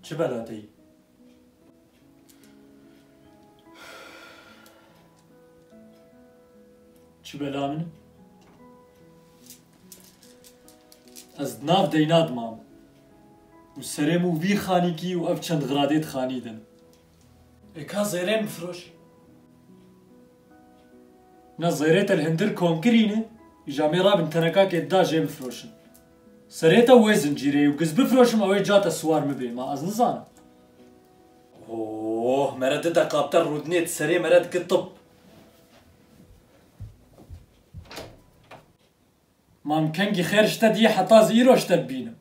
چه بلاتي؟ چه بلا من؟ از ناف ديناد مام وسرمو في خانيكي وأف چند غراديت خانيدن إكا زيرين مفروش نا زيريت الهندر كونكرينه إجامي رابن تنكاك إدا جي مفروشن سريتا ويزن جيري وقز بفروشم أوي جاتا سوار مبي ما أز نزانا أوه مرد دا قابتر رودنيت سري مرد كالطب ممكنكي خير شتا دي حتى زيرو شتا بينا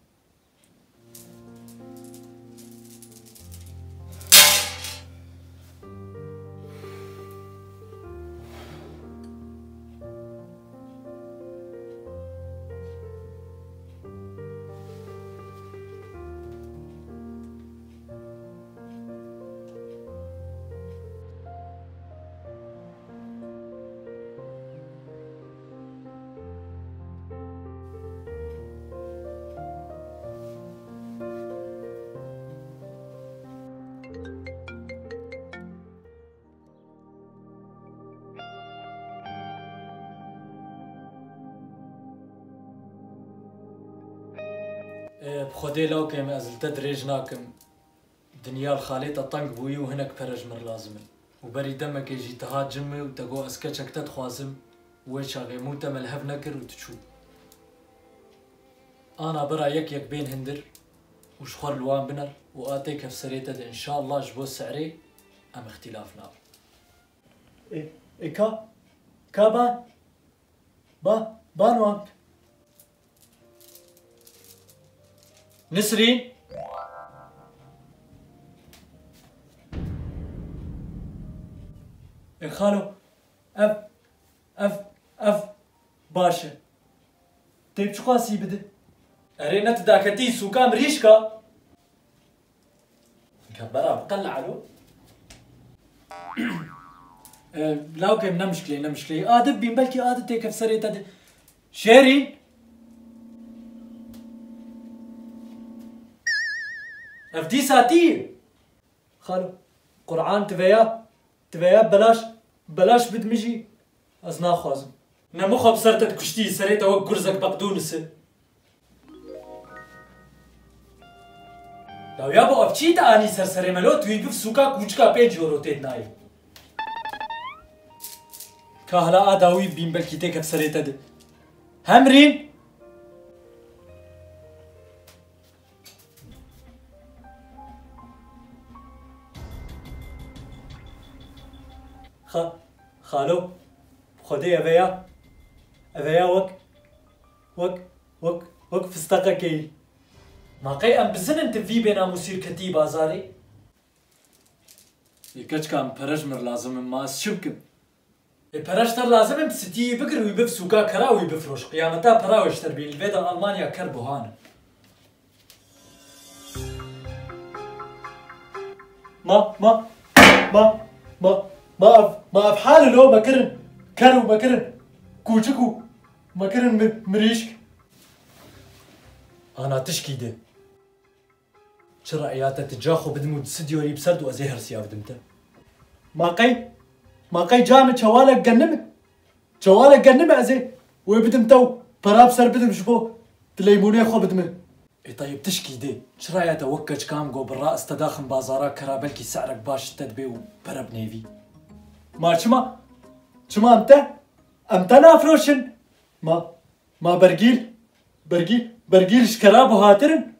بخدي لو كم أزلت دريجناكم دنيا الخاليطة طنق بوي وهناك برج مر لازم وبري دمك يجي تهاجم وتقو اسكتشك تتخوازم ويش اغي موتا ملهف نكر وتشو انا برا يك بين هندر وشخور الوان بنر واتيك في سريتة ان شاء الله جبو السعري ام اختلافنا إيه كا بانوانك نسرين خالو اف باشا تيب شو قاسي بده ارينا تداكتي سوكام ريشكا كبرها بقلع له لا كيم نمشكلي ادب بين بلكي ادب تيك في سريتا شيرين افدي ساتير خالو قرعان تفيا بلاش بدمجي ازنا خوازم نمخو بسرتت كشتي سريتا وك كرزك بقدونس لو يابو افچيت اني سرسري ملو توي بف سوكا كوچكا بيج يوروتيت ناي كهلا اداوي بين بلكي تيك بسريتا دي همرين خالو خدي أبيا وك فستقكي ما قي أم بزن أنت في بينا مسير كتيب أزاري يكش كام برجمر لازم ما شبكم البرجتر لازم بستي بكر ويبف سوكا كرا ويبفروش قيامتها برا ويشتر بين الفيدا ألمانيا كربوهان ما في حاله لو مكرن كوچكو مكرن مريشك انا تشكي ده شو رأياته تجاخو بدمود سديوري بسرد وازيهر سياف دمته ما قي جامد شوالك جنمه ازي ويبدمتو براب سر بدم شبو تليموني خو بدمه اي طيب تشكي ده شو رأياته وكج كام جو بالرأس تداخن بازارا كرا بلكي سعرك باش تدبي وبرب نيفي ما شما امتى نافروشن ما برجيل شكراب وهاترن